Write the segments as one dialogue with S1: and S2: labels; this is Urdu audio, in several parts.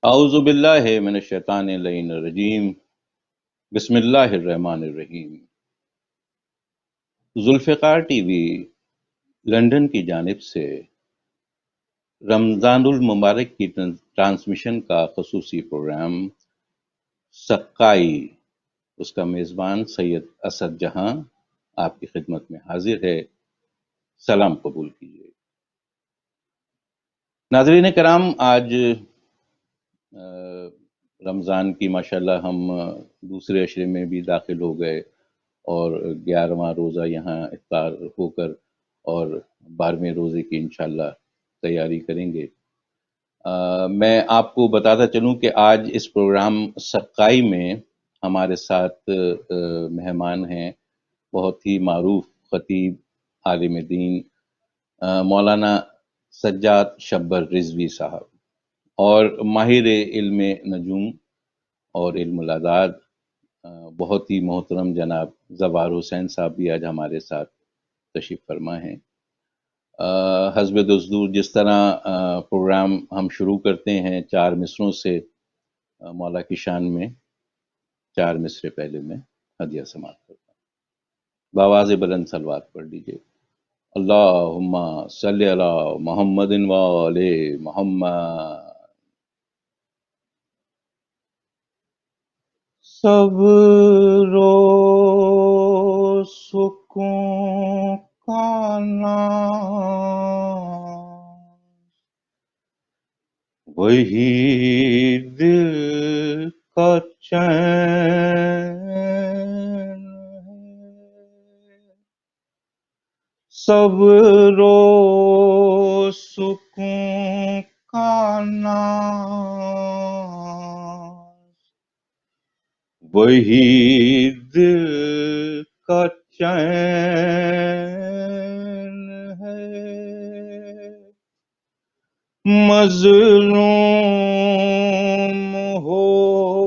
S1: اعوذ باللہ من الشیطان اللعین الرجیم، بسم اللہ الرحمن الرحیم۔ ذوالفقار ٹی وی لندن کی جانب سے رمضان المبارک کی ٹرانسمیشن کا خصوصی پروگرام سقائی، اس کا میزبان سید اسد جہاں آپ کی خدمت میں حاضر ہے۔ سلام قبول کیجیے۔ ناظرین کرام، آج رمضان کی ماشاءاللہ ہم دوسرے عشرے میں بھی داخل ہو گئے اور 11واں روزہ یہاں افطار ہو کر اور 12ویں روزے کی انشاءاللہ تیاری کریں گے۔ میں آپ کو بتاتا چلوں کہ آج اس پروگرام سقائی میں ہمارے ساتھ مہمان ہیں بہت ہی معروف خطیب، عالم دین، مولانا سجاد شبر رضوی صاحب، اور ماہر علم نجوم اور علم العداد بہت ہی محترم جناب زوار حسین صاحب بھی آج ہمارے ساتھ تشریف فرما ہیں۔ حسب دستور جس طرح پروگرام ہم شروع کرتے ہیں 4 مصروں سے، مولا کی شان میں 4 مصرے پہلے میں ہدیہ سماعت کرتا ہوں۔ بآواز بلند صلوات پڑھ لیجئے۔ اللہم صلی علی محمد و آل محمد۔ صبر و سکون کا نام وہی دل کا چین ہے۔ صبر و سکون کا نام وہی دل کا چین ہے۔ مظلوم ہو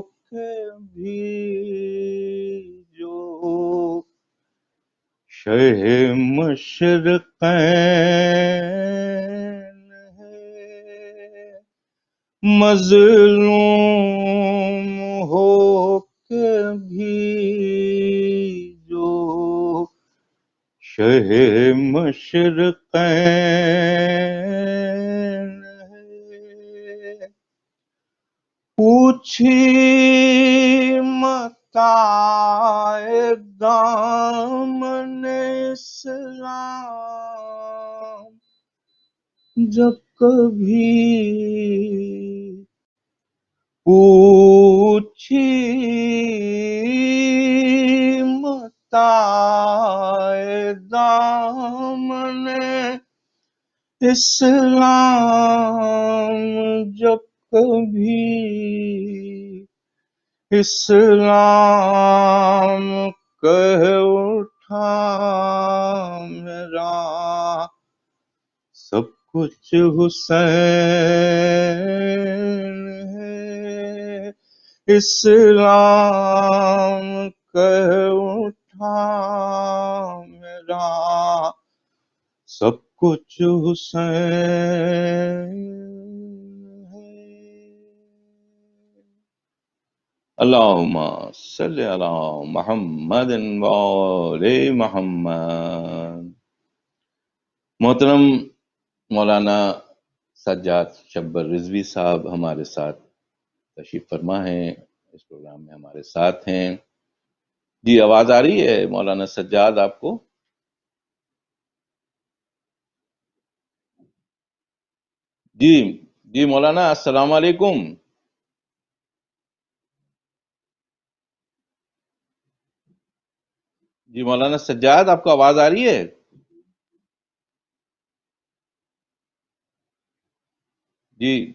S1: کے بھی جو شہ مشرقین ہے۔ مظلوم ہو کے بھی جو شہ مشرقین ہے۔ پوچھی متاع دامن اسلام جب کبھی، پوچھی متاع دامن اسلام جب کبھی، اسلام کہہ اٹھا میرا سب کچھ حسین ہے۔ اسلام کہہ اٹھا میرا سب کچھ حسین ہے۔ اللہم صلی علی محمد و آل محمد۔ محترم مولانا سجاد شبر رضوی صاحب ہمارے ساتھ تشریف فرما ہیں، اس پروگرام میں ہمارے ساتھ ہیں۔ جی آواز آ رہی ہے مولانا سجاد آپ کو؟ جی جی مولانا السلام علیکم۔ جی مولانا سجاد آپ کو آواز آ رہی ہے؟ جی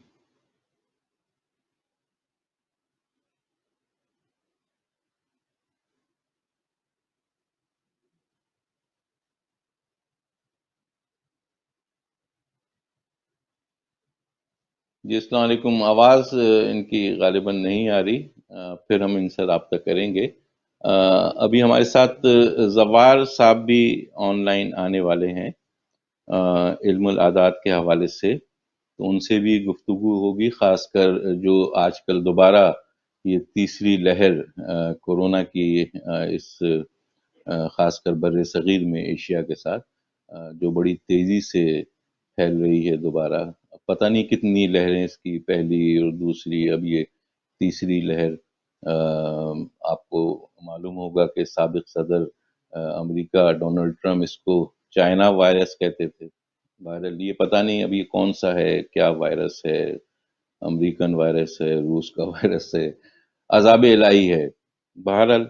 S1: جی السلام علیکم. آواز ان کی غالباً نہیں آ رہی. پھر ہم ان سے رابطہ کریں گے. ابھی ہمارے ساتھ زوار صاحب بھی آن لائن آنے والے ہیں علم العادات کے حوالے سے، تو ان سے بھی گفتگو ہوگی، خاص کر جو آج کل دوبارہ یہ تیسری لہر کورونا کی اس خاص کر بر صغیر میں ایشیا کے ساتھ جو بڑی تیزی سے پھیل رہی ہے دوبارہ. پتہ نہیں کتنی لہریں اس کی، پہلی اور دوسری، اب یہ تیسری لہر. آپ کو معلوم ہوگا کہ سابق صدر امریکہ ڈونلڈ ٹرمپ اس کو چائنا وائرس کہتے تھے. وائرل یہ پتہ نہیں ابھی کون سا ہے، کیا وائرس ہے، امریکن وائرس ہے، روس کا وائرس ہے، عذاب الہی ہے. بہرحال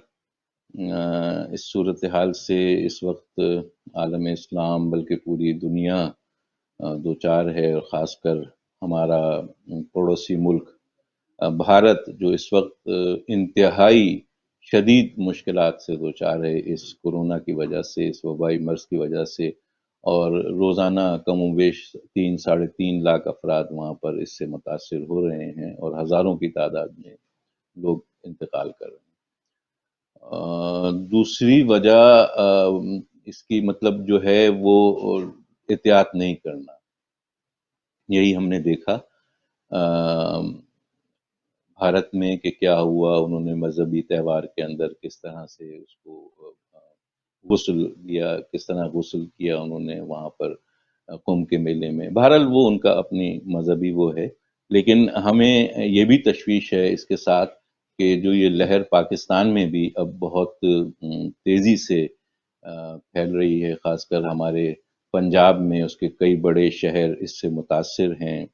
S1: اس صورتحال سے اس وقت عالم اسلام بلکہ پوری دنیا دو چار ہے، اور خاص کر ہمارا پڑوسی ملک بھارت جو اس وقت انتہائی شدید مشکلات سے دو چار ہے اس کورونا کی وجہ سے، اس وبائی مرض کی وجہ سے. اور روزانہ کم و بیش 3 سے 3.5 لاکھ افراد وہاں پر اس سے متاثر ہو رہے ہیں، اور ہزاروں کی تعداد میں لوگ انتقال کر رہے ہیں. دوسری وجہ اس کی مطلب جو ہے وہ احتیاط نہیں کرنا. یہی ہم نے دیکھا بھارت میں کہ کیا ہوا. انہوں نے مذہبی تہوار کے اندر کس طرح سے اس کو غسل دیا، کس طرح غسل کیا انہوں نے وہاں پر کمبھ کے میلے میں. بہرحال وہ ان کا اپنی مذہبی وہ ہے، لیکن ہمیں یہ بھی تشویش ہے اس کے ساتھ کہ جو یہ لہر پاکستان میں بھی اب بہت تیزی سے پھیل رہی ہے، خاص کر ہمارے پنجاب میں اس کے کئی بڑے شہر اس سے متاثر ہیں،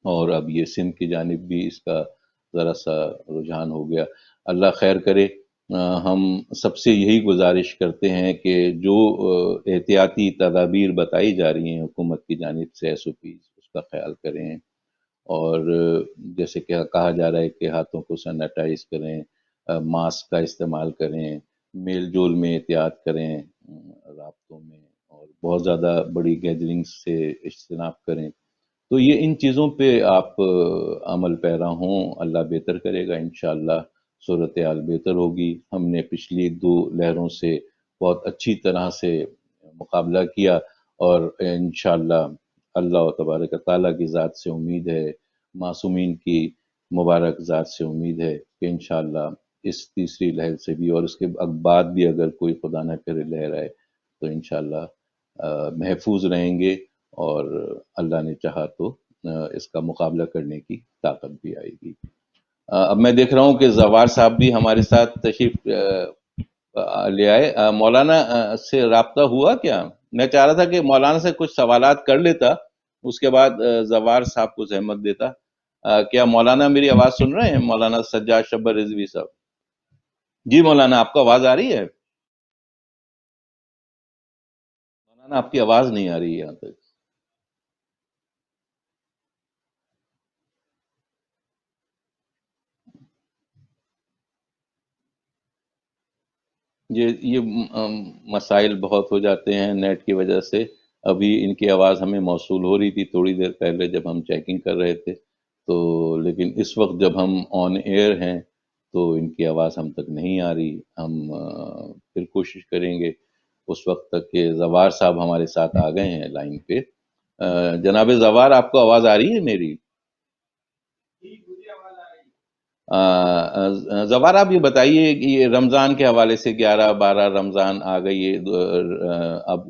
S1: اور اب یہ سندھ کی جانب بھی اس کا ذرا سا رجحان ہو گیا. اللہ خیر کرے. ہم سب سے یہی گزارش کرتے ہیں کہ جو احتیاطی تدابیر بتائی جا رہی ہیں حکومت کی جانب سے، ایس او پیز، اس کا خیال کریں. اور جیسے کہ کہا جا رہا ہے کہ ہاتھوں کو سینیٹائز کریں، ماسک کا استعمال کریں، میل جول میں احتیاط کریں رابطوں میں، اور بہت زیادہ بڑی گیدرنگ سے اجتناب کریں. تو یہ ان چیزوں پہ آپ عمل پیرا ہوں، اللہ بہتر کرے گا انشاءاللہ. صورتحال بہتر ہوگی. ہم نے پچھلی 2 لہروں سے بہت اچھی طرح سے مقابلہ کیا، اور انشاءاللہ اللہ تبارک تعالیٰ کی ذات سے امید ہے، معصومین کی مبارک ذات سے امید ہے کہ انشاءاللہ اس تیسری لہر سے بھی، اور اس کے بعد بھی اگر کوئی خدا نہ کرے لہر آئے، تو انشاءاللہ محفوظ رہیں گے، اور اللہ نے چاہا تو اس کا مقابلہ کرنے کی طاقت بھی آئے گی. اب میں دیکھ رہا ہوں کہ زوار صاحب بھی ہمارے ساتھ تشریف لے آئے. مولانا سے رابطہ ہوا کیا؟ میں چاہ رہا تھا کہ مولانا سے کچھ سوالات کر لیتا، اس کے بعد زوار صاحب کو زحمت دیتا. کیا مولانا میری آواز سن رہے ہیں؟ مولانا سجاد شبر رضوی صاحب. جی مولانا، آپ کو آواز آ رہی ہے؟ مولانا آپ کی آواز نہیں آ رہی ہے یہاں تک. یہ مسائل بہت ہو جاتے ہیں نیٹ کی وجہ سے. ابھی ان کی آواز ہمیں موصول ہو رہی تھی تھوڑی دیر پہلے جب ہم چیکنگ کر رہے تھے، تو لیکن اس وقت جب ہم آن ایئر ہیں تو ان کی آواز ہم تک نہیں آ رہی. ہم پھر کوشش کریں گے اس وقت تک کہ زوار صاحب ہمارے ساتھ آ گئے ہیں لائن پہ. جناب زوار، آپ کو آواز آ رہی ہے میری؟ زوار، آپ یہ بتائیے کہ یہ رمضان کے حوالے سے 11 12 رمضان آ گئی ہے، اب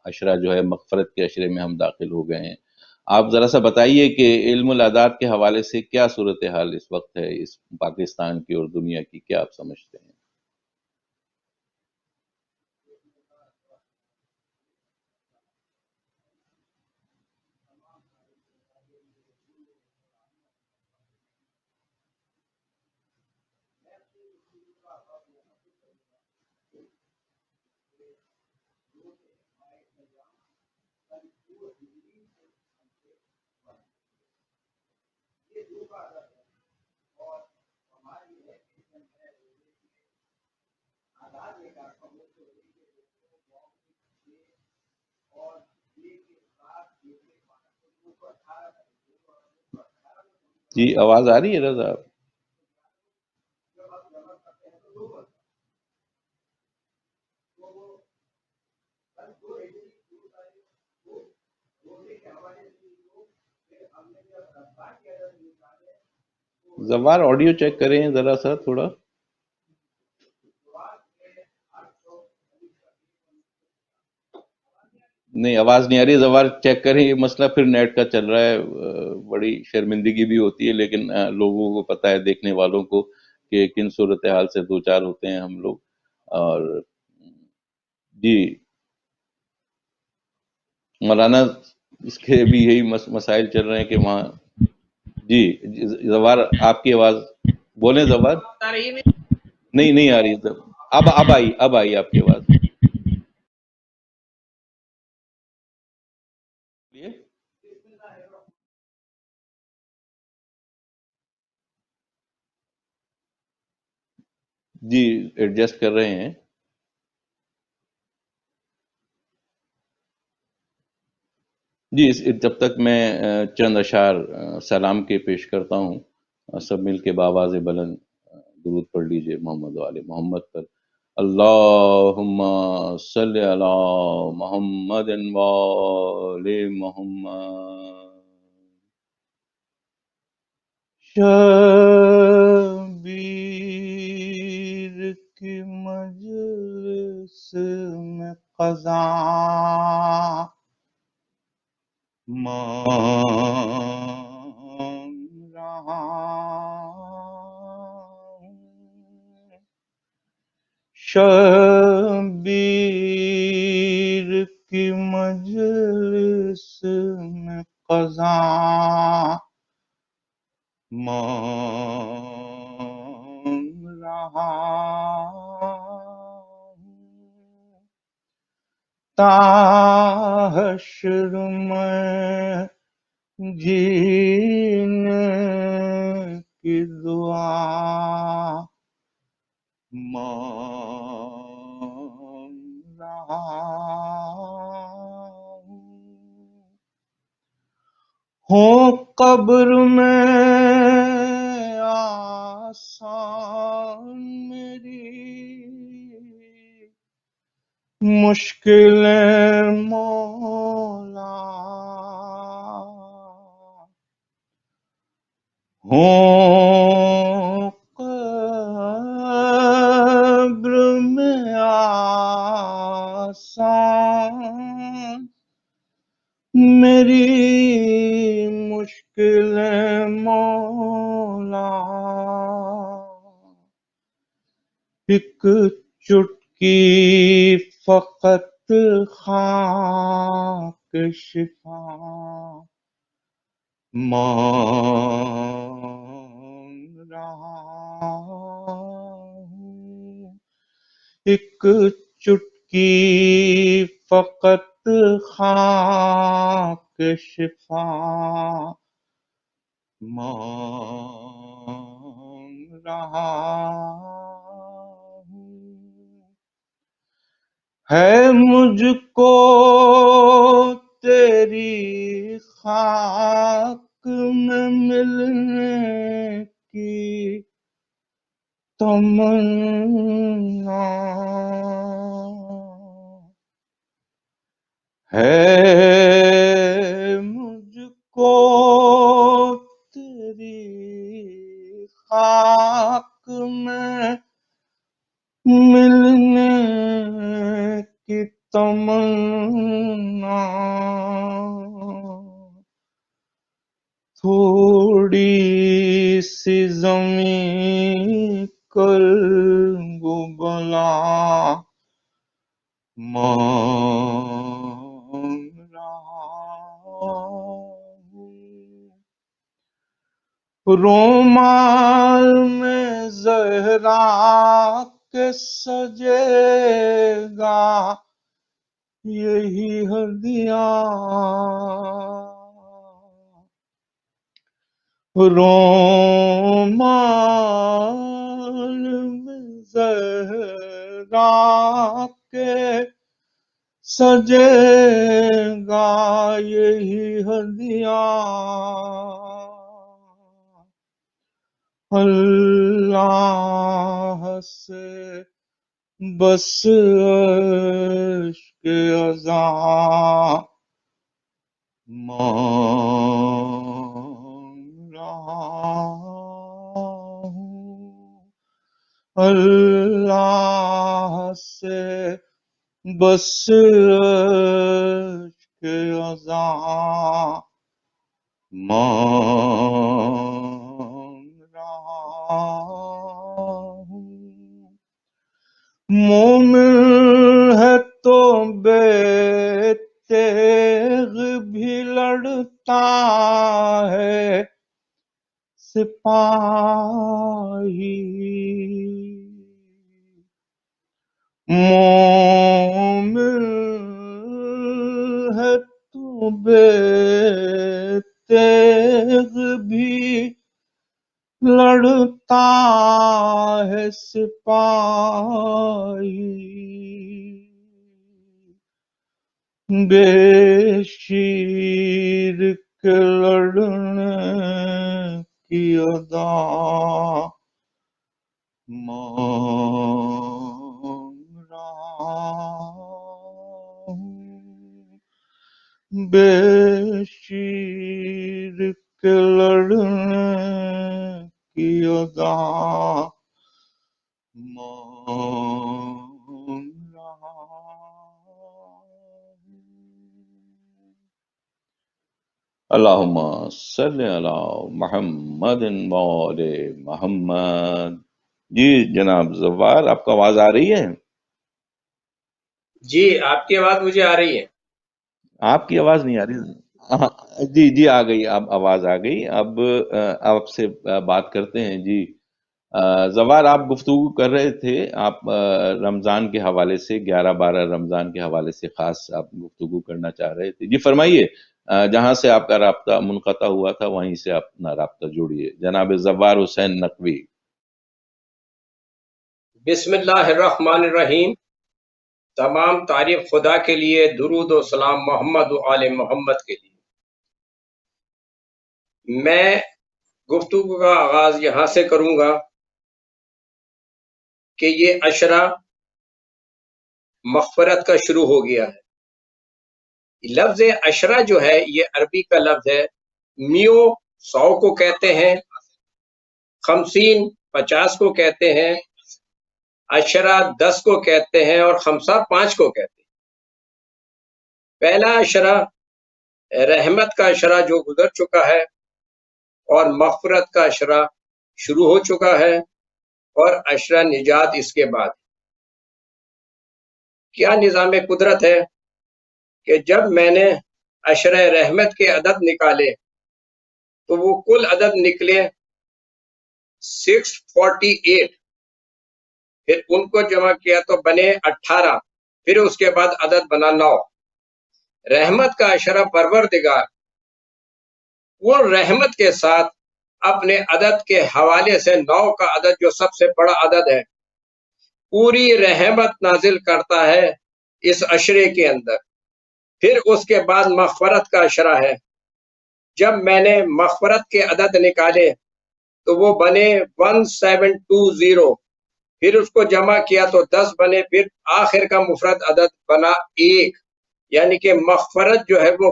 S1: عشرہ جو ہے مغفرت کے عشرے میں ہم داخل ہو گئے ہیں. آپ ذرا سا بتائیے کہ علم العادات کے حوالے سے کیا صورتحال اس وقت ہے اس پاکستان کی اور دنیا کی، کیا آپ سمجھتے ہیں؟ جی آواز آ رہی ہے رضا؟ زوار آڈیو چیک کریں ذرا سا تھوڑا. نہیں آواز نہیں آ رہی. زوار چیک کریں. یہ مسئلہ پھر نیٹ کا چل رہا ہے. بڑی شرمندگی بھی ہوتی ہے لیکن لوگوں کو پتہ ہے، دیکھنے والوں کو، کہ کن صورتحال سے دوچار ہوتے ہیں ہم لوگ. اور جی مولانا اس کے بھی یہی مسائل چل رہے ہیں کہ وہاں. جی زوار آپ کی آواز بولیں. زوار نہیں نہیں آ رہی. اب آئی آپ کی آواز. جی ایڈجسٹ کر رہے ہیں. جی جب تک میں چند اشعار سلام کے پیش کرتا ہوں. سب مل کے بآواز بلند درود پڑھ لیجئے محمد و آل محمد پر. اللہم صلی علی محمد و آل محمد. شبیر کی مجلس میں قضا مانگ رہا ہوں. شبیر کی مجلس میں قضا مانگ رہا ہوں. تا حشر میں جینے کی دعا مانگ رہا ہوں. قبر میں آسان میری مشکل مولا ہوں. قبر میں آسان میری مشکل مولا. ایک چٹکی فقط خاک شفا مانگ رہا ہوں. ایک چٹکی فقط خاک شفا مانگ رہا ہوں. ہے مجھ کو تیری خاک میں ملنے کی تمنا. ہے مجھ کو تیری خاک میں ملنے کی تمنا. تھوڑی سی زمین کر گلا مانگ رہا ہوں. رومال میں زہرا کے سجے گا یہی ہدیہ. رومال میں زہرا کے سجے گا یہی ہدیہ. اللہ سے بس عشق ازاں مانگ رہا ہوں، اللہ سے بس عشق ازاں مانگ رہا ہوں، مومن ہے تو بے تیغ بھی لڑتا ہے سپاہی، مومن ہے تو بے تیغ بھی لڑتا ہے سپاہی، بے شیر کے لڑنے کی ادا مانگ رہا ہوں، بے شیر کے لڑنے کی ادا مانگ رہا ہوں۔ اللہم صلی علی محمد وآل محمد۔ جی جناب زوار، آپ کو آواز آ رہی ہے؟
S2: جی آپ کی آواز مجھے آ رہی ہے۔
S1: آپ کی آواز نہیں آ رہی؟ جی جی آ گئی، اب آواز آ گئی۔ اب آپ سے بات کرتے ہیں۔ جی زوار، آپ گفتگو کر رہے تھے، آپ رمضان کے حوالے سے 11-12 رمضان کے حوالے سے خاص آپ گفتگو کرنا چاہ رہے تھے۔ جی فرمائیے، جہاں سے آپ کا رابطہ منقطع ہوا تھا وہیں سے اپنا رابطہ جوڑیے۔ جناب زوار حسین نقوی۔
S2: بسم اللہ الرحمن الرحیم۔ تمام تعریف خدا کے لیے، درود و سلام محمد و آل محمد کے لیے۔ میں گفتگو کا آغاز یہاں سے کروں گا کہ یہ عشرہ مغفرت کا شروع ہو گیا ہے۔ لفظ عشرہ جو ہے یہ عربی کا لفظ ہے۔ میو 100 کو کہتے ہیں، 50 50 کو کہتے ہیں، عشرہ 10 کو کہتے ہیں، اور خمسہ 5 کو کہتے ہیں۔ پہلا عشرہ رحمت کا عشرہ جو گزر چکا ہے، اور مغفرت کا عشرہ شروع ہو چکا ہے، اور عشرہ نجات اس کے بعد۔ کیا نظام قدرت ہے کہ جب میں نے عشرہ رحمت کے عدد نکالے تو وہ کل عدد نکلے 648، پھر ان کو جمع کیا تو بنے 18، پھر اس کے بعد عدد بنا 9۔ رحمت کا عشرہ پروردگار وہ رحمت کے ساتھ اپنے عدد کے حوالے سے 9 کا عدد جو سب سے بڑا عدد ہے، پوری رحمت نازل کرتا ہے اس عشرے کے اندر۔ پھر اس کے بعد مغفرت کا عشرہ ہے۔ جب میں نے مغفرت کے عدد نکالے تو وہ بنے 1720، پھر اس کو جمع کیا تو 10 بنے، پھر آخر کا مفرد عدد بنا 1، یعنی کہ مغفرت جو ہے وہ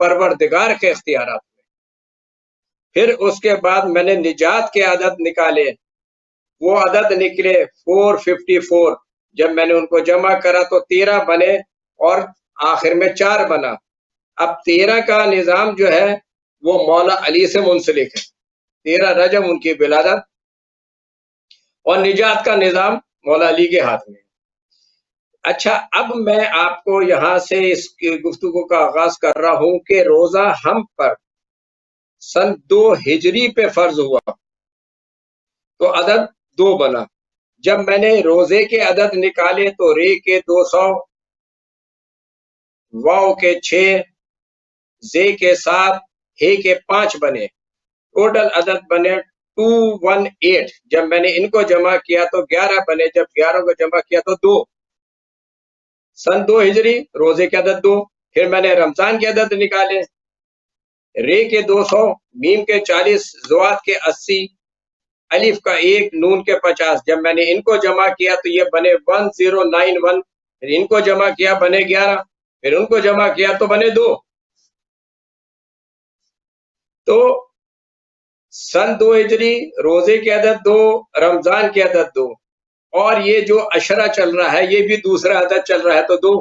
S2: پروردگار کے اختیارات میں۔ پھر اس کے بعد میں نے نجات کے عدد نکالے، وہ عدد نکلے 454۔ جب میں نے ان کو جمع کرا تو 13 بنے، اور آخر میں 4 بنا۔ اب 13 کا نظام جو ہے وہ مولا علی سے منسلک ہے، 13 رجب ان کی ولادت، اور نجات کا نظام مولا علی کے ہاتھ میں۔ اچھا، اب میں آپ کو یہاں سے اس کی گفتگو کا آغاز کر رہا ہوں کہ روزہ ہم پر سن 2 ہجری پہ فرض ہوا تو عدد 2 بنا۔ جب میں نے روزے کے عدد نکالے تو رے کے 200، واو کے 6، زے کے 7، ہے کے 5 بنے، ٹوٹل عدد بنے 218۔ جب میں نے ان کو جمع کیا تو 11 بنے، جب 11 کو جمع کیا تو 2۔ سن 2 ہجری، روزے کے عدد 2۔ پھر میں نے رمضان کے عدد نکالے، رے کے 200، میم کے 40، زوات کے 80، الف کا 1 نون کے 50. جب میں نے ان کو جمع کیا تو یہ بنے 1091. پھر ان کو جمع کیا بنے 11. پھر ان کو جمع کیا تو بنے 2. تو سن 2 ہجری، روزے کی عدد 2، رمضان کی عدد 2، اور یہ جو عشرہ چل رہا ہے یہ بھی دوسرا عدد چل رہا ہے تو 2.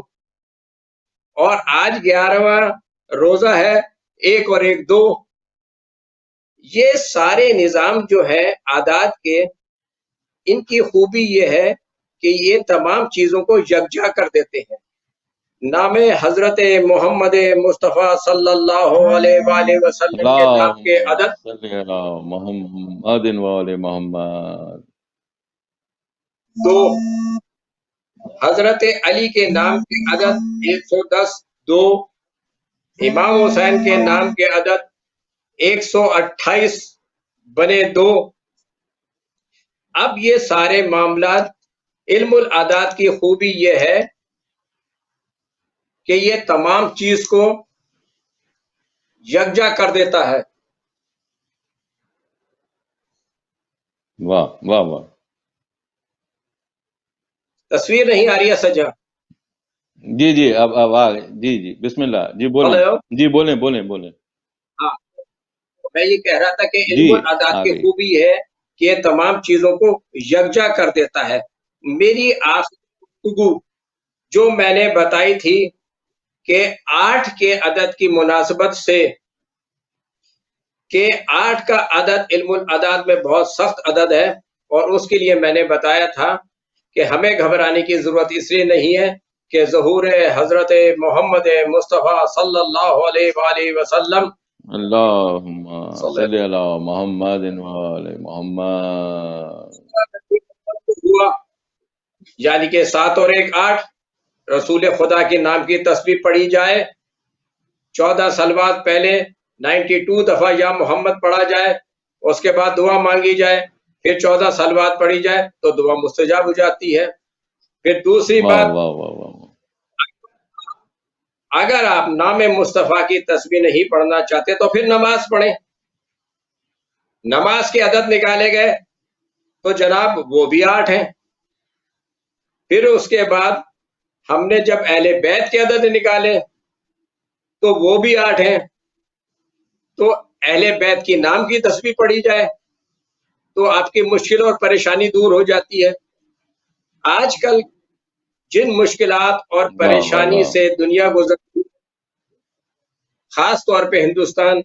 S2: اور آج 11واں روزہ ہے، 1 اور 1 2. یہ سارے نظام جو ہے عادات کے، ان کی خوبی یہ ہے کہ یہ تمام چیزوں کو یکجا کر دیتے ہیں. نام حضرت محمد مصطفیٰ صلی اللہ علیہ وآلہ وسلم کے نام کے
S1: اللہم
S2: عدد
S1: صلی علی محمد وآل محمد.
S2: 2، حضرت علی کے نام کے عدد 110 2، امام حسین کے نام کے عدد 128 بنے 2. اب یہ سارے معاملات، علم العادات کی خوبی یہ ہے کہ یہ تمام چیز کو یکجا کر دیتا ہے.
S1: واہ واہ واہ.
S2: تصویر نہیں آ رہی ہے سجا؟
S1: جی جی اب آ گئے. جی جی بسم اللہ. جی بولیں.
S2: ہلو.
S1: جی بولیں بولیں بولیں.
S2: ہاں، میں یہ کہہ رہا تھا کہ
S1: جی
S2: علم العادات
S1: آ
S2: کی
S1: گئی.
S2: خوبی ہے کہ یہ تمام چیزوں کو یکجا کر دیتا ہے. میری آخری گفتگو جو میں نے بتائی تھی کہ 8 کے عدد کی مناسبت سے، کہ 8 کا عدد علم العداد میں بہت سخت عدد ہے، اور اس کے لیے میں نے بتایا تھا کہ ہمیں گھبرانے کی ضرورت اس لیے نہیں ہے کہ ظہور حضرت محمد مصطفیٰ صلی اللہ علیہ وآلہ وسلم
S1: اللہم صلی علی محمد وآل محمد.
S2: ہوا، یعنی کہ 7 اور 1 8، رسول خدا کے نام کی تسبیح پڑھی جائے، 14 صلوات پہلے 92 دفعہ یا محمد پڑھا جائے، اس کے بعد دعا مانگی جائے، پھر 14 صلوات پڑھی جائے تو دعا مستجاب ہو جاتی ہے. پھر دوسری
S1: واہ
S2: بات،
S1: واہ واہ واہ.
S2: اگر آپ نام مصطفیٰ کی تسبیح نہیں پڑھنا چاہتے تو پھر نماز پڑھیں. نماز کے عدد نکالے گئے تو جناب وہ بھی 8 ہیں. پھر اس کے بعد ہم نے جب اہل بیت کے عدد نکالے تو وہ بھی 8 ہیں. تو اہل بیت کی نام کی تسبیح پڑھی جائے تو آپ کی مشکل اور پریشانی دور ہو جاتی ہے. آج کل جن مشکلات اور
S1: واہ واہ
S2: پریشانی
S1: واہ.
S2: سے دنیا گزرتی، خاص طور پہ ہندوستان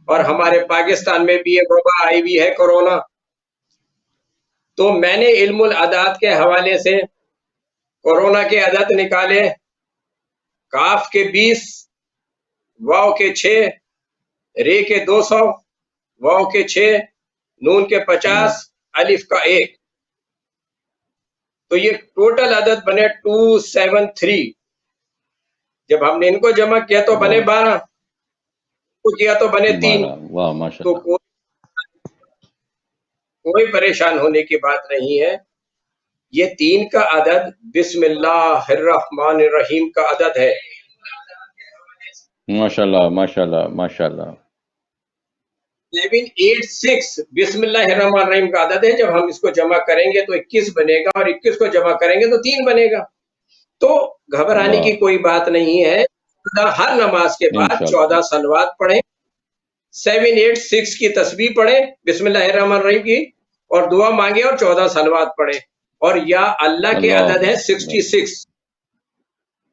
S2: اور ہمارے پاکستان میں بھی یہ وبا آئی ہوئی ہے، کورونا. تو میں نے علم العادات کے حوالے سے کورونا کے عدد نکالے، کاف کے 20، واو کے 6، رے کے 200، واو کے 6، نون کے 50، الف کا 1. تو یہ ٹوٹل عدد بنے 273. جب ہم نے ان کو جمع کیا تو بنے 12، کو کیا تو بنے 3.
S1: 12. واہ ماشاء
S2: تو
S1: اللہ.
S2: کوئی پریشان ہونے کی بات نہیں ہے. یہ 3 کا عدد بسم اللہ الرحمن الرحیم کا عدد ہے.
S1: ماشاء اللہ ماشاء اللہ ماشاء اللہ.
S2: 786 بسم اللہ الرحمن الرحیم کا عدد ہے. جب ہم اس کو جمع کریں گے تو 21 بنے گا، اور 21 کو جمع کریں گے تو 3 بنے گا. تو گھبرانے کی کوئی بات نہیں ہے. ہر نماز کے بعد
S1: انشاءاللہ
S2: 14 صلوات پڑھیں، 786 کی تسبیح پڑھیں بسم اللہ الرحمن الرحیم کی، اور دعا مانگے اور 14 صلوات پڑھیں. اور یا اللہ کے عدد ہے 66.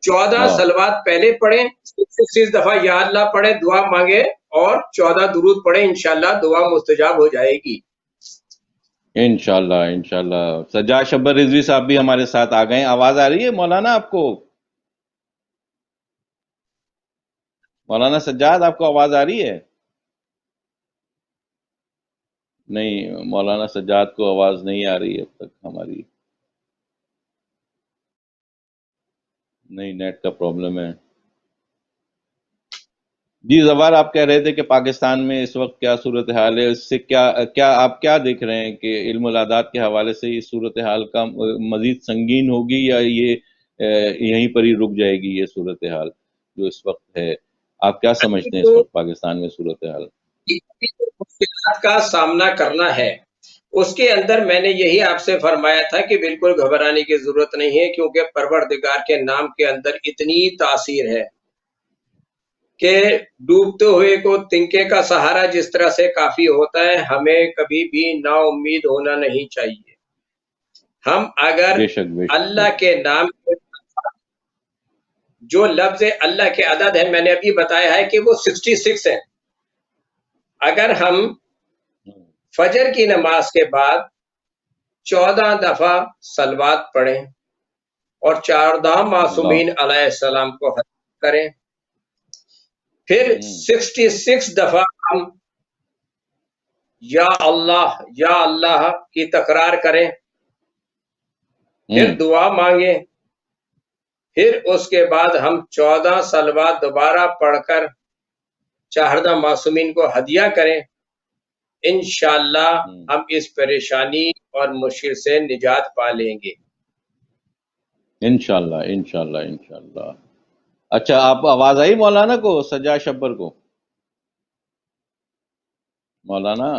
S2: 14 صلوات پہلے پڑھیں، 66 دفعہ یا اللہ پڑھیں، دعا مانگے اور 14 درود پڑھیں، انشاءاللہ دعا مستجاب ہو جائے گی.
S1: انشاءاللہ انشاءاللہ. سجاد شبر رضوی صاحب بھی ہمارے ساتھ آ گئے. آواز آ رہی ہے مولانا آپ کو؟ مولانا سجاد آپ کو آواز آ رہی ہے؟ نہیں، مولانا سجاد کو آواز نہیں آ رہی ہے اب تک ہماری. نہیں، نیٹ کا پرابلم ہے. جی زوار، آپ کہہ رہے تھے کہ پاکستان میں اس وقت کیا صورتحال ہے، اس سے کیا آپ کیا دیکھ رہے ہیں کہ علم العادات کے حوالے سے اس صورتحال کا مزید سنگین ہوگی یا یہ یہیں پر ہی رک جائے گی یہ صورتحال جو اس وقت ہے؟ آپ کیا سمجھتے ہیں اس وقت پاکستان میں صورتحال؟
S2: مشکلات کا سامنا کرنا ہے اس کے اندر میں نے یہی آپ سے فرمایا تھا کہ بالکل گھبرانے کی ضرورت نہیں ہے، کیونکہ پروردگار کے نام کے اندر اتنی تاثیر ہے کہ ڈوبتے ہوئے کو تنکے کا سہارا جس طرح سے کافی ہوتا ہے، ہمیں کبھی بھی نا امید ہونا نہیں چاہیے. ہم اگر
S1: بے شک بے شک
S2: اللہ کے نام جو لفظ اللہ کے عدد ہے، میں نے ابھی بتایا ہے کہ وہ 66 ہے. اگر ہم فجر کی نماز کے بعد 14 دفعہ صلوات پڑھیں اور 14 معصومین علیہ السلام کو حج کریں، پھر 66 دفعہ ہم یا اللہ کی تکرار کریں، پھر دعا مانگیں، پھر اس کے بعد ہم 14 صلوات دوبارہ پڑھ کر 14 معصومین کو ہدیہ کریں، انشاءاللہ ہم اس پریشانی اور مشکل سے نجات پا لیں گے.
S1: انشاءاللہ انشاءاللہ انشاءاللہ. اچھا، آپ آواز آئی مولانا کو، سجاد شبر کو؟ مولانا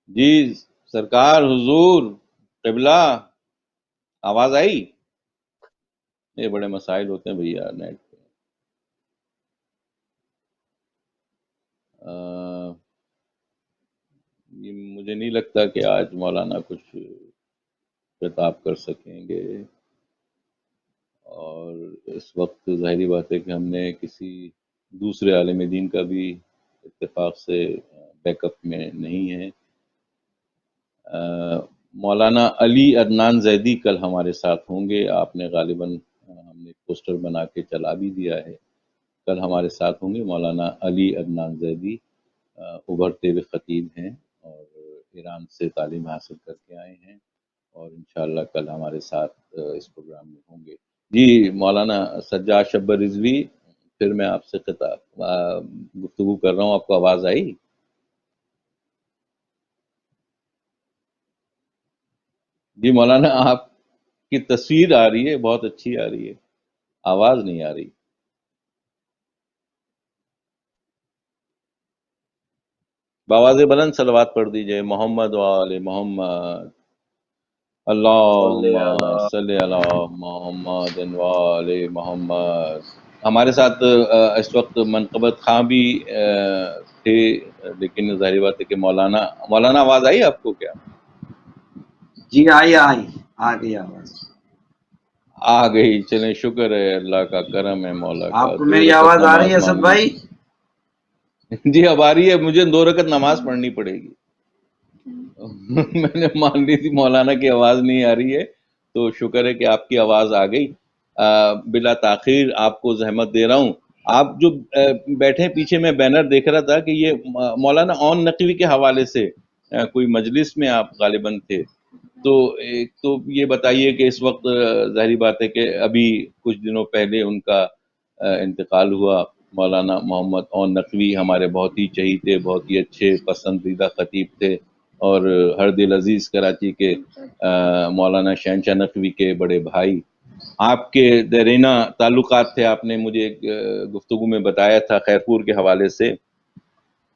S1: جی، سرکار حضور قبلہ، آواز آئی؟ یہ بڑے مسائل ہوتے ہیں بھیا نیٹ پہ. مجھے نہیں لگتا کہ آج مولانا کچھ خطاب کر سکیں گے، اور اس وقت ظاہری بات ہے کہ ہم نے کسی دوسرے عالم دین کا بھی اتفاق سے بیک اپ میں نہیں ہے. مولانا علی عدنان زیدی کل ہمارے ساتھ ہوں گے. آپ نے غالباً ہم نے پوسٹر بنا کے چلا بھی دیا ہے. کل ہمارے ساتھ ہوں گے مولانا علی عدنان زیدی، ابھرتے ہوئے خطیب ہیں اور ایران سے تعلیم حاصل کر کے آئے ہیں، اور انشاءاللہ کل ہمارے ساتھ اس پروگرام میں ہوں گے. جی مولانا سجاد شبر رضوی، پھر میں آپ سے گفتگو کر رہا ہوں. آپ کو آواز آئی؟ جی مولانا، آپ کی تصویر آ رہی ہے، بہت اچھی آ رہی ہے، آواز نہیں آ رہی. بآواز بلند صلوات پڑھ دیجئے. محمد و آل محمد، اللہم صلی علی محمد و آل محمد. ہمارے ساتھ اس وقت منقبت خاں بھی تھے، لیکن ظاہری بات ہے کہ مولانا آواز آئی آپ کو کیا؟
S3: جی آئی آ گئی آواز،
S1: آ گئی. چلیں، شکر ہے، اللہ کا کرم ہے، مولا کا.
S3: آپ کو
S1: 2
S3: میری
S1: رکعت
S3: آواز آ رہی
S1: نماز
S3: ہے اسد
S1: مان لی.
S3: بھائی؟
S1: جی اب آ رہی ہے. مجھے 2 رکعت نماز پڑھنی پڑے گی. میں نے مان لی تھی مولانا کی آواز نہیں آ رہی ہے، تو شکر ہے کہ آپ کی آواز آ گئی. بلا تاخیر آپ کو زحمت دے رہا ہوں. آپ جو بیٹھے پیچھے میں بینر دیکھ رہا تھا کہ یہ مولانا اون نقوی کے حوالے سے کوئی مجلس میں آپ غالباً تھے. تو ایک تو یہ بتائیے کہ اس وقت ظاہری بات ہے کہ ابھی کچھ دنوں پہلے ان کا انتقال ہوا. مولانا محمد اون نقوی ہمارے بہت ہی چہیتے، بہت ہی اچھے پسندیدہ خطیب تھے، اور ہر دل عزیز کراچی کے مولانا شہنشاہ نقوی کے بڑے بھائی. آپ کے دیرینہ تعلقات تھے، آپ نے مجھے ایک گفتگو میں بتایا تھا خیرپور کے حوالے سے.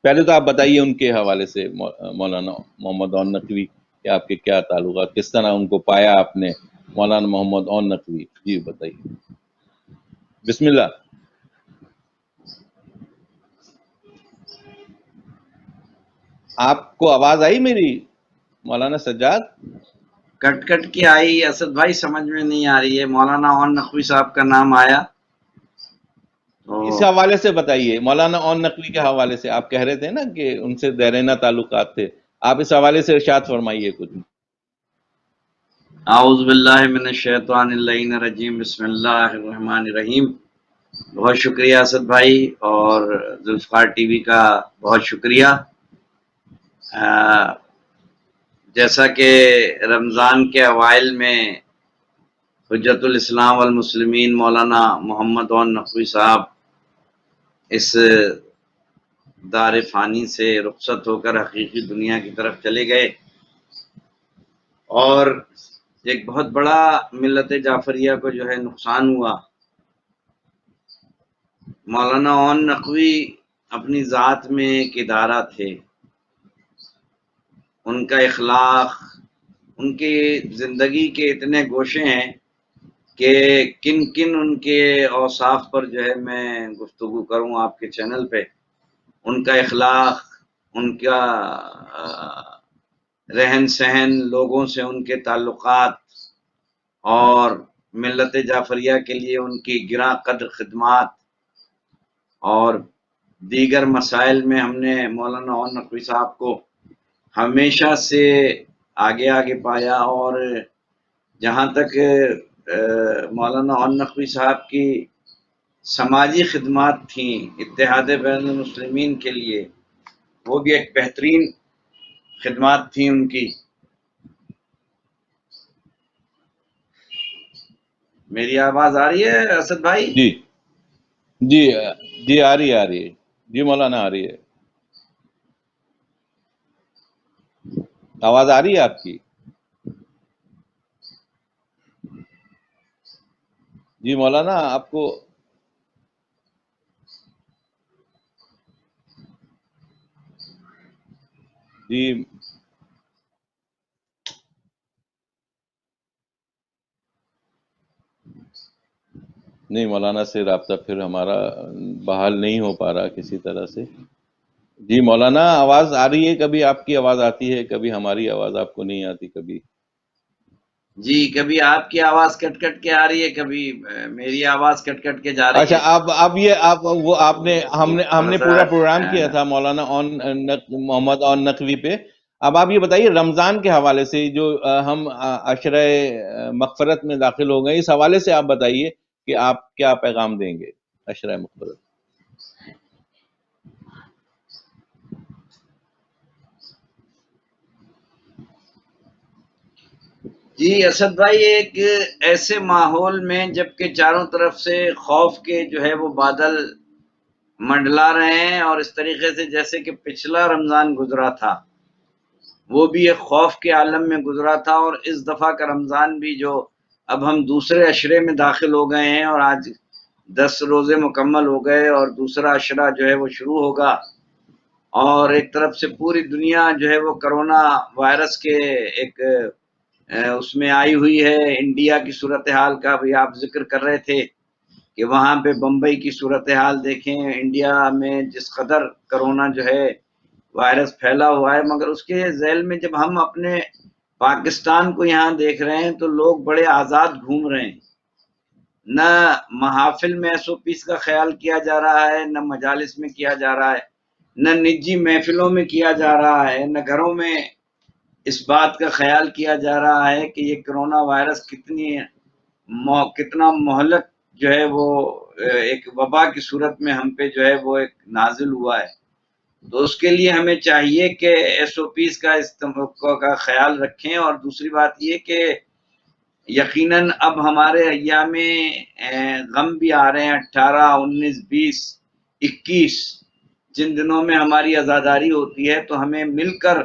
S1: پہلے تو آپ بتائیے ان کے حوالے سے، مولانا محمد اون نقوی کہ آپ کے کیا تعلقات، کس طرح ان کو پایا آپ نے، مولانا محمد اون نقوی. جی بتائیے، بسم اللہ. آپ کو آواز آئی میری مولانا سجاد؟
S3: کٹ کے آئی اسد بھائی، سمجھ میں نہیں آ رہی ہے. مولانا اون نقوی صاحب کا نام آیا تو
S1: اس حوالے سے بتائیے. مولانا اون نقوی کے حوالے سے آپ کہہ رہے تھے نا کہ ان سے دیرینہ تعلقات تھے، آپ اس حوالے سے ارشاد فرمائیے کچھ.
S3: اعوذ باللہ من الشیطان اللعین الرجیم، بسم اللہ الرحمن الرحیم. بہت شکریہ اسد بھائی، اور ذوالفقار ٹی وی کا بہت شکریہ. جیسا کہ رمضان کے اوائل میں حجت الاسلام والمسلمین مولانا محمد اون نقوی صاحب اس دار فانی سے رخصت ہو کر حقیقی دنیا کی طرف چلے گئے، اور ایک بہت بڑا ملت جعفریہ کو جو ہے نقصان ہوا. مولانا اون نقوی اپنی ذات میں ایک ادارہ تھے. ان کا اخلاق، ان کی زندگی کے اتنے گوشے ہیں کہ کن کن ان کے اوصاف پر جو ہے میں گفتگو کروں آپ کے چینل پہ. ان کا اخلاق، ان کا رہن سہن، لوگوں سے ان کے تعلقات، اور ملت جعفریہ کے لیے ان کی گراں قدر خدمات، اور دیگر مسائل میں ہم نے مولانا عون نقوی صاحب کو ہمیشہ سے آگے آگے پایا. اور جہاں تک مولانا عون نقوی صاحب کی سماجی خدمات تھیں اتحاد بین المسلمین کے لیے، وہ بھی ایک بہترین خدمات تھیں ان کی. میری آواز آ رہی ہے اسد بھائی؟
S1: جی جی جی، آ رہی ہے جی مولانا، آ رہی ہے. آواز آ رہی ہے آپ کی؟ جی مولانا، آپ کو جی نہیں، مولانا سے رابطہ پھر ہمارا بحال نہیں ہو پا رہا کسی طرح سے. جی مولانا، آواز آ رہی ہے؟ کبھی آپ کی آواز آتی ہے، کبھی ہماری آواز آپ کو نہیں آتی. کبھی
S3: جی، کبھی آپ کی آواز کٹ کٹ کے آ رہی ہے، کبھی میری آواز کٹ کٹ کے جا رہی
S1: اچھا،
S3: ہے.
S1: ہم نے پورا پروگرام کیا تھا مولانا محمد عون نقوی پہ. اب آپ یہ بتائیے، رمضان کے حوالے سے جو ہم عشرہ مغفرت میں داخل ہو گئے، اس حوالے سے آپ بتائیے کہ آپ کیا پیغام دیں گے عشرہ مغفرت.
S3: جی اسد بھائی، ایک ایسے ماحول میں جبکہ چاروں طرف سے خوف کے جو ہے وہ بادل منڈلا رہے ہیں، اور اس طریقے سے جیسے کہ پچھلا رمضان گزرا تھا وہ بھی ایک خوف کے عالم میں گزرا تھا، اور اس دفعہ کا رمضان بھی جو اب ہم دوسرے عشرے میں داخل ہو گئے ہیں، اور آج 10 روزے مکمل ہو گئے اور دوسرا عشرہ جو ہے وہ شروع ہوگا، اور ایک طرف سے پوری دنیا جو ہے وہ کرونا وائرس کے ایک اس میں آئی ہوئی ہے. انڈیا کی صورتحال کا بھی آپ ذکر کر رہے تھے کہ وہاں پہ بمبئی کی صورتحال دیکھیں، انڈیا میں جس قدر کرونا جو ہے وائرس پھیلا ہوا ہے، مگر اس کے ذیل میں جب ہم اپنے پاکستان کو یہاں دیکھ رہے ہیں تو لوگ بڑے آزاد گھوم رہے ہیں. نہ محافل میں ایس او پیز کا خیال کیا جا رہا ہے، نہ مجالس میں کیا جا رہا ہے، نہ نجی محفلوں میں کیا جا رہا ہے، نہ گھروں میں اس بات کا خیال کیا جا رہا ہے کہ یہ کرونا وائرس کتنا مہلک جو ہے وہ ایک وبا کی صورت میں ہم پہ جو ہے وہ ایک نازل ہوا ہے. تو اس کے لیے ہمیں چاہیے کہ ایس او پیز کا خیال رکھیں. اور دوسری بات یہ کہ یقیناً اب ہمارے ایام غم بھی آ رہے ہیں، 18، 19، 20، 21، جن دنوں میں ہماری عزاداری ہوتی ہے، تو ہمیں مل کر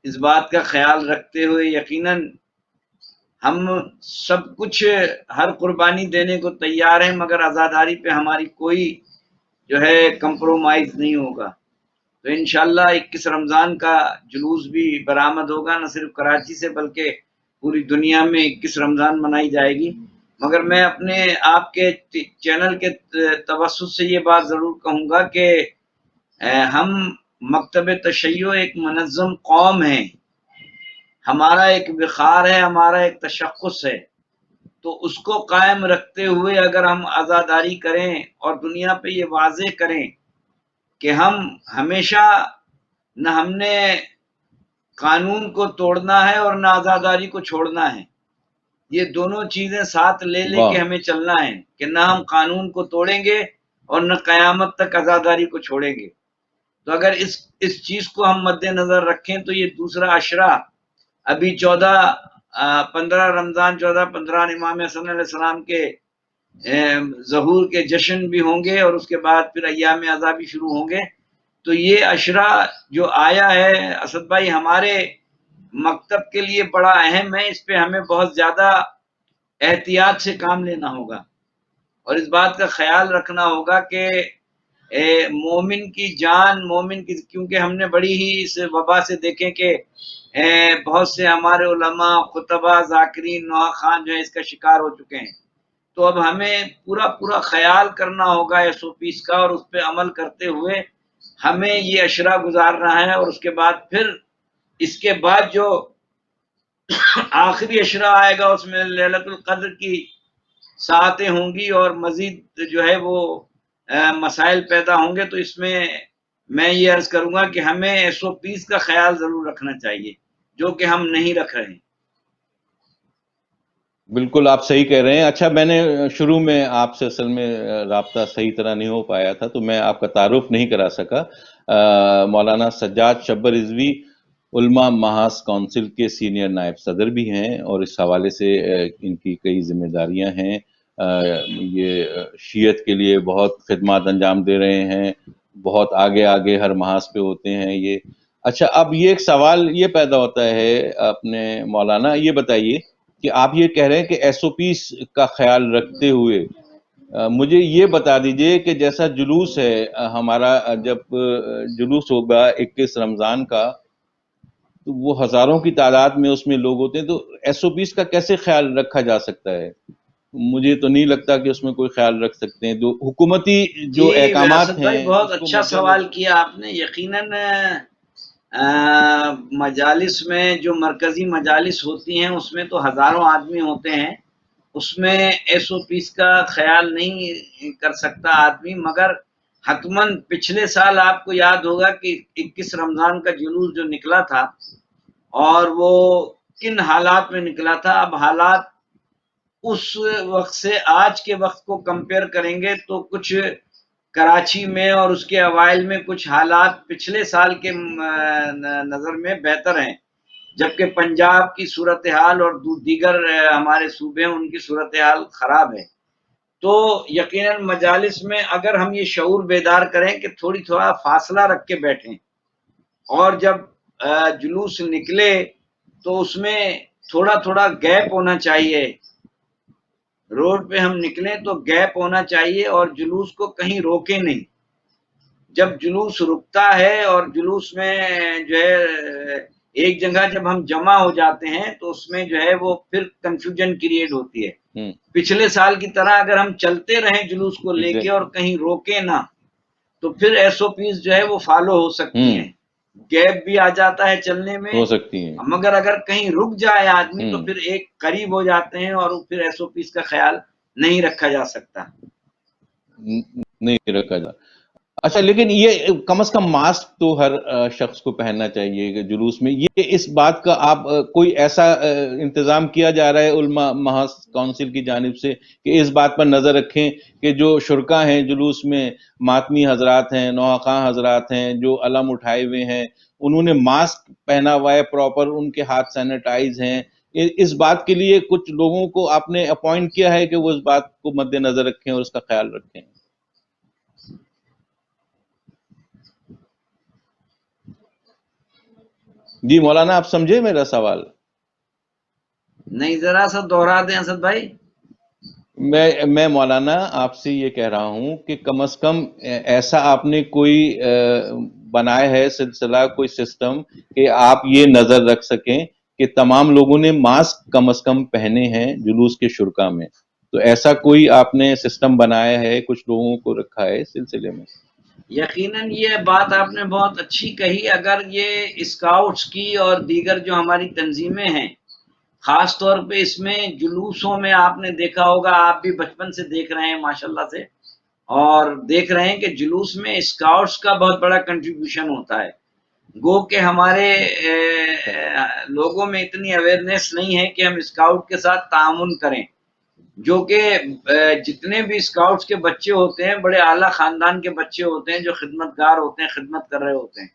S3: اس بات کا خیال رکھتے ہوئے یقیناً ہم سب کچھ ہر قربانی دینے کو تیار ہیں، مگر عزاداری پہ ہماری کوئی جو ہے کمپرومائز نہیں ہوگا. تو انشاءاللہ 21 رمضان کا جلوس بھی برآمد ہوگا، نہ صرف کراچی سے بلکہ پوری دنیا میں 21 رمضان منائی جائے گی. مگر میں اپنے آپ کے چینل کے توسط سے یہ بات ضرور کہوں گا کہ ہم مکتب تشیع ایک منظم قوم ہیں، ہمارا ایک وقار ہے، ہمارا ایک تشخص ہے. تو اس کو قائم رکھتے ہوئے اگر ہم عزاداری کریں اور دنیا پہ یہ واضح کریں کہ ہم ہمیشہ نہ ہم نے قانون کو توڑنا ہے اور نہ عزاداری کو چھوڑنا ہے، یہ دونوں چیزیں ساتھ لے کے ہمیں چلنا ہے کہ نہ ہم قانون کو توڑیں گے اور نہ قیامت تک عزاداری کو چھوڑیں گے. تو اگر اس چیز کو ہم مد نظر رکھیں تو یہ دوسرا عشرہ ابھی 15 رمضان 14-15 امام حسن علیہ السلام کے ظہور کے جشن بھی ہوں گے، اور اس کے بعد پھر ایام عزا بھی شروع ہوں گے. تو یہ عشرہ جو آیا ہے اسد بھائی ہمارے مکتب کے لیے بڑا اہم ہے، اس پہ ہمیں بہت زیادہ احتیاط سے کام لینا ہوگا، اور اس بات کا خیال رکھنا ہوگا کہ مومن کی جان، کیونکہ ہم نے بڑی ہی اس وبا سے دیکھیں کہ بہت سے ہمارے علماء، خطبہ، ذاکرین، نوح خان جو ہے اس کا شکار ہو چکے ہیں. تو اب ہمیں پورا خیال کرنا ہوگا SOPs کا، اور اس پہ عمل کرتے ہوئے ہمیں یہ اشرا گزارنا ہے. اور اس کے بعد پھر اس کے بعد جو آخری اشرا آئے گا اس میں لیلۃ القدر کی ساعتیں ہوں گی اور مزید جو ہے وہ مسائل پیدا ہوں گے. تو اس میں یہ عرض کروں گا کہ ہمیں SOPs کا خیال ضرور رکھنا چاہیے، جو کہ ہم نہیں رکھ رہے ہیں.
S1: بالکل آپ صحیح کہہ رہے ہیں. اچھا، میں نے شروع میں آپ سے اصل میں رابطہ صحیح طرح نہیں ہو پایا تھا تو میں آپ کا تعارف نہیں کرا سکا. مولانا سجاد شبر رضوی علماء محاذ کونسل کے سینئر نائب صدر بھی ہیں، اور اس حوالے سے ان کی کئی ذمہ داریاں ہیں. یہ شیعت کے لیے بہت خدمات انجام دے رہے ہیں، بہت آگے ہر محاذ پہ ہوتے ہیں یہ. اچھا، اب یہ ایک سوال یہ پیدا ہوتا ہے اپنے مولانا، یہ بتائیے کہ آپ یہ کہہ رہے ہیں کہ SOPs کا خیال رکھتے ہوئے مجھے یہ بتا دیجئے کہ جیسا جلوس ہے ہمارا، جب جلوس ہوگا 21 رمضان کا تو وہ ہزاروں کی تعداد میں اس میں لوگ ہوتے ہیں، تو SOPs کا کیسے خیال رکھا جا سکتا ہے؟ مجھے تو نہیں لگتا کہ اس میں کوئی خیال رکھ سکتے ہیں. جو حکومتی جو
S3: جی
S1: احکامات
S3: وراثت
S1: ہیں
S3: بھائی، بہت
S1: اس کو
S3: اچھا
S1: مد
S3: سوال
S1: نظر.
S3: کیا آپ نے. یقیناً مجالس میں جو مرکزی مجالس ہوتی ہیں اس میں تو ہزاروں آدمی ہوتے ہیں، اس میں SOPs کا خیال نہیں کر سکتا آدمی. مگر حتماً پچھلے سال آپ کو یاد ہوگا کہ 21 رمضان کا جلوس جو نکلا تھا اور وہ کن حالات میں نکلا تھا. اب حالات اس وقت سے آج کے وقت کو کمپیئر کریں گے تو کچھ کراچی میں اور اس کے اوائل میں کچھ حالات پچھلے سال کے نظر میں بہتر ہیں، جبکہ پنجاب کی صورتحال اور دیگر ہمارے صوبے ہیں ان کی صورتحال خراب ہے. تو یقیناً مجالس میں اگر ہم یہ شعور بیدار کریں کہ تھوڑا فاصلہ رکھ کے بیٹھیں، اور جب جلوس نکلے تو اس میں تھوڑا گیپ ہونا چاہیے. روڈ پہ ہم نکلیں تو گیپ ہونا چاہیے اور جلوس کو کہیں روکے نہیں. جب جلوس رکتا ہے اور جلوس میں جو ہے ایک جگہ جب ہم جمع ہو جاتے ہیں تو اس میں جو ہے وہ پھر کنفیوژن کریٹ ہوتی ہے. پچھلے سال کی طرح اگر ہم چلتے رہیں جلوس کو لے کے اور کہیں روکے نہ تو پھر SOPs جو ہے وہ فالو ہو سکتی ہیں. گیپ بھی آ جاتا ہے چلنے میں
S1: ہو سکتی ہیں،
S3: مگر اگر کہیں رک جائے آدمی تو پھر ایک قریب ہو جاتے ہیں اور پھر SOPs کا خیال نہیں رکھا جا سکتا.
S1: نہیں رکھا جا. اچھا، لیکن یہ کم از کم ماسک تو ہر شخص کو پہننا چاہیے کہ جلوس میں. یہ اس بات کا آپ کوئی ایسا انتظام کیا جا رہا ہے علماء محاذ کونسل کی جانب سے کہ اس بات پر نظر رکھیں کہ جو شرکا ہیں جلوس میں، ماتمی حضرات ہیں، نوحہ خواں حضرات ہیں، جو علم اٹھائے ہوئے ہیں، انہوں نے ماسک پہنا ہوا ہے پراپر، ان کے ہاتھ سینیٹائز ہیں. اس بات کے لیے کچھ لوگوں کو آپ نے اپوائنٹ کیا ہے کہ وہ اس بات کو مد نظر رکھیں اور اس کا خیال رکھیں؟ جی مولانا، آپ سمجھے میرا سوال؟
S3: نہیں، ذرا سا دوہرا دیں اسد بھائی.
S1: میں مولانا آپ سے یہ کہہ رہا ہوں کہ کم از کم ایسا آپ نے کوئی بنایا ہے سلسلہ، کوئی سسٹم کہ آپ یہ نظر رکھ سکیں کہ تمام لوگوں نے ماسک کم از کم پہنے ہیں جلوس کے شرکا میں. تو ایسا کوئی آپ نے سسٹم بنایا ہے، کچھ لوگوں کو رکھا ہے اس سلسلے میں؟
S3: یقیناً یہ بات آپ نے بہت اچھی کہی. اگر یہ اسکاؤٹس کی اور دیگر جو ہماری تنظیمیں ہیں، خاص طور پہ اس میں جلوسوں میں آپ نے دیکھا ہوگا، آپ بھی بچپن سے دیکھ رہے ہیں ماشاءاللہ سے، اور دیکھ رہے ہیں کہ جلوس میں اسکاؤٹس کا بہت بڑا کنٹریبیوشن ہوتا ہے. گو کہ ہمارے لوگوں میں اتنی اویئرنیس نہیں ہے کہ ہم اسکاؤٹ کے ساتھ تعاون کریں، جو کہ جتنے بھی اسکاؤٹس کے بچے ہوتے ہیں بڑے اعلیٰ خاندان کے بچے ہوتے ہیں جو خدمت گار ہوتے ہیں، خدمت کر رہے ہوتے ہیں.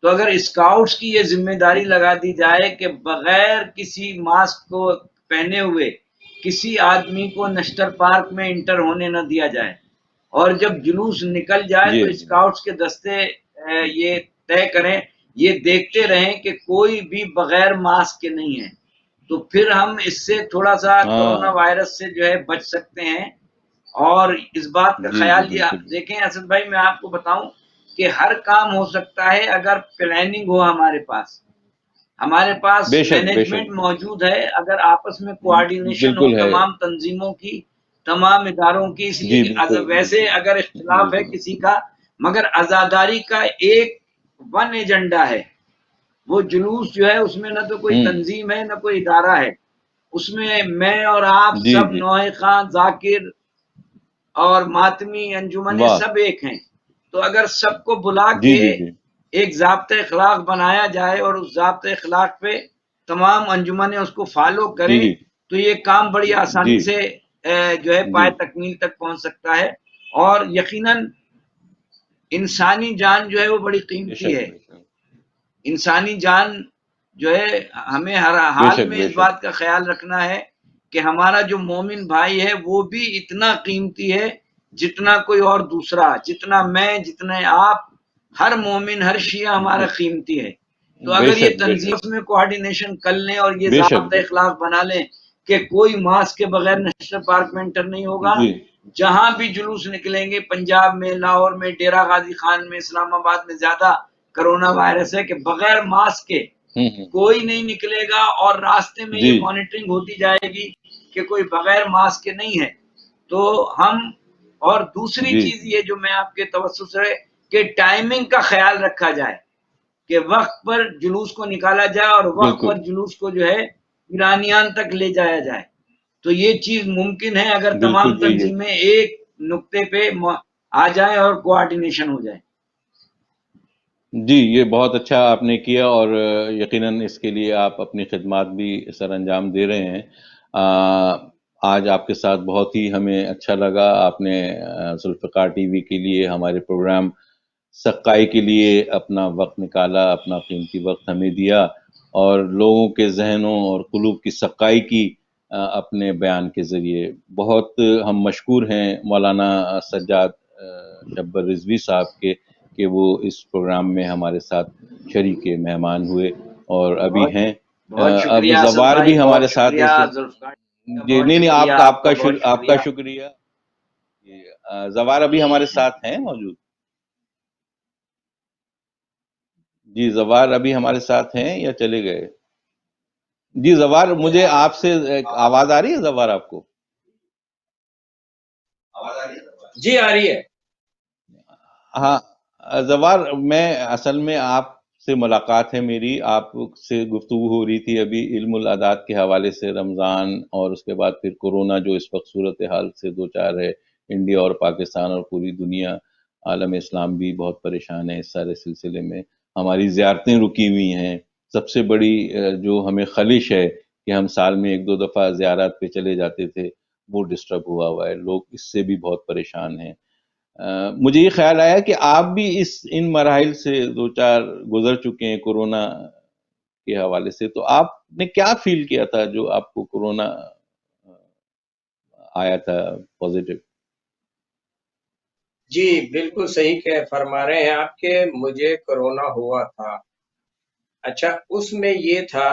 S3: تو اگر اسکاؤٹس کی یہ ذمہ داری لگا دی جائے کہ بغیر کسی ماسک کو پہنے ہوئے کسی آدمی کو نشتر پارک میں انٹر ہونے نہ دیا جائے، اور جب جلوس نکل جائے تو اسکاؤٹس کے دستے یہ طے کریں، یہ دیکھتے رہیں کہ کوئی بھی بغیر ماسک کے نہیں ہے، تو پھر ہم اس سے تھوڑا سا کورونا وائرس سے جو ہے بچ سکتے ہیں. اور اس بات کا خیال یہ دیکھیں اسد بھائی، میں آپ کو بتاؤں کہ ہر کام ہو سکتا ہے اگر پلاننگ ہو ہمارے پاس. ہمارے پاس
S1: بے شک
S3: مینجمنٹ موجود ہے، اگر آپس میں کوآرڈینیشن ہو
S1: بالکل ہے
S3: تمام تنظیموں کی، تمام اداروں کی، اس لیے
S1: جی
S3: کہ
S1: بالکل
S3: ویسے اگر اختلاف ہے
S1: بالکل
S3: کسی کا، مگر عزاداری کا ایک ون ایجنڈا ہے، وہ جلوس جو ہے اس میں نہ تو کوئی تنظیم ہے نہ کوئی ادارہ ہے، اس میں اور آپ
S1: جی
S3: سب
S1: جی
S3: نوحہ خان، ذاکر اور ماتمی انجمنیں
S1: واہ
S3: سب ایک ہیں، تو اگر سب کو بلا
S1: جی
S3: کے
S1: جی جی
S3: ایک ضابطۂ اخلاق بنایا جائے اور اس ضابطۂ اخلاق پہ تمام انجمنیں اس کو فالو
S1: جی
S3: کریں
S1: جی
S3: تو یہ کام بڑی آسانی
S1: جی
S3: سے جو ہے
S1: جی
S3: پائے تکمیل تک پہنچ سکتا ہے، اور یقیناً انسانی جان جو ہے وہ بڑی
S1: بے
S3: قیمتی
S1: شک
S3: ہے،
S1: بے شک
S3: انسانی جان جو ہے ہمیں ہر
S1: بے
S3: حال
S1: شک
S3: میں
S1: بے
S3: اس
S1: شک
S3: بات کا خیال رکھنا ہے کہ ہمارا جو مومن بھائی ہے وہ بھی اتنا قیمتی ہے جتنا کوئی اور دوسرا، جتنا میں، جتنا آپ، ہر مومن، ہر شیعہ ہمارا قیمتی ہے۔ تو
S1: بے
S3: اگر یہ
S1: شک بے
S3: تنظیم
S1: شک
S3: میں کوآرڈینیشن کر لیں اور یہ
S1: بے شک
S3: ضابطۂ
S1: بے شک
S3: اخلاق بنا لیں کہ کوئی ماسک کے بغیر نیشنل پارک میں انٹر نہیں ہوگا،
S1: جی
S3: جہاں بھی جلوس نکلیں گے، پنجاب میں، لاہور میں، ڈیرہ غازی خان میں، اسلام آباد میں زیادہ کرونا وائرس ہے کہ بغیر ماسک کے کوئی نہیں نکلے گا، اور راستے میں
S1: جی
S3: یہ مانیٹرنگ ہوتی جائے گی کہ کوئی بغیر ماسک کے نہیں ہے، تو ہم، اور دوسری
S1: جی
S3: چیز یہ جو میں آپ کے توسط سے کہ ٹائمنگ کا خیال رکھا جائے کہ وقت پر جلوس کو نکالا جائے اور وقت
S1: بالکل
S3: پر جلوس کو جو ہے ایرانیان تک لے جایا جائے، تو یہ چیز ممکن ہے اگر
S1: بالکل
S3: تمام
S1: یہی ہے
S3: تنظیمیں ایک نقطے پہ آ جائیں اور کوآرڈینیشن ہو جائے۔
S1: جی یہ بہت اچھا آپ نے کیا، اور یقیناً اس کے لیے آپ اپنی خدمات بھی سر انجام دے رہے ہیں۔ آج آپ کے ساتھ بہت ہی ہمیں اچھا لگا، آپ نے ذوالفقار ٹی وی کے لیے، ہمارے پروگرام سقائی کے لیے اپنا وقت نکالا، اپنا قیمتی وقت ہمیں دیا، اور لوگوں کے ذہنوں اور قلوب کی سقائی کی اپنے بیان کے ذریعے۔ بہت ہم مشکور ہیں مولانا سجاد شبر رضوی صاحب کے کہ وہ اس پروگرام میں ہمارے ساتھ شریک مہمان ہوئے اور ابھی
S3: بہت
S1: ہیں۔
S3: بہت
S1: اب
S3: شکریہ اسد
S1: زوار
S3: بھائی،
S1: بھی
S3: بہت
S1: ہمارے ساتھ
S3: شکریہ
S1: اس
S3: ذوالفقار کا،
S1: جی
S3: بہت
S1: نہیں نہیں
S3: شکریہ آپ کا، بہت
S1: آپ کا
S3: شکریہ۔
S1: شکریہ۔ زوار ابھی ہمارے ساتھ ہیں موجود؟ جی زوار ابھی ہمارے ساتھ ہیں یا چلے گئے؟ جی زوار، مجھے آپ سے آواز آ رہی ہے زوار آپ کو؟
S2: جی آ رہی ہے۔
S1: ہاں زوار، میں اصل میں آپ سے ملاقات ہے میری، آپ سے گفتگو ہو رہی تھی ابھی علم العداد کے حوالے سے، رمضان اور اس کے بعد پھر کورونا جو اس وقت صورتحال سے دو چار ہے، انڈیا اور پاکستان اور پوری دنیا، عالم اسلام بھی بہت پریشان ہے اس سارے سلسلے میں۔ ہماری زیارتیں رکی ہوئی ہیں، سب سے بڑی جو ہمیں خلش ہے کہ ہم سال میں ایک دو دفعہ زیارت پہ چلے جاتے تھے، وہ ڈسٹرب ہوا ہے، لوگ اس سے بھی بہت پریشان ہیں۔ مجھے یہ خیال آیا کہ آپ بھی ان مراحل سے دو چار گزر چکے ہیں کورونا کے حوالے سے، تو آپ نے کیا فیل کیا تھا جو آپ کو کورونا آیا تھا پازیٹیو؟
S2: جی بالکل صحیح فرما رہے ہیں آپ کہ مجھے کرونا ہوا تھا۔ اچھا، اس میں یہ تھا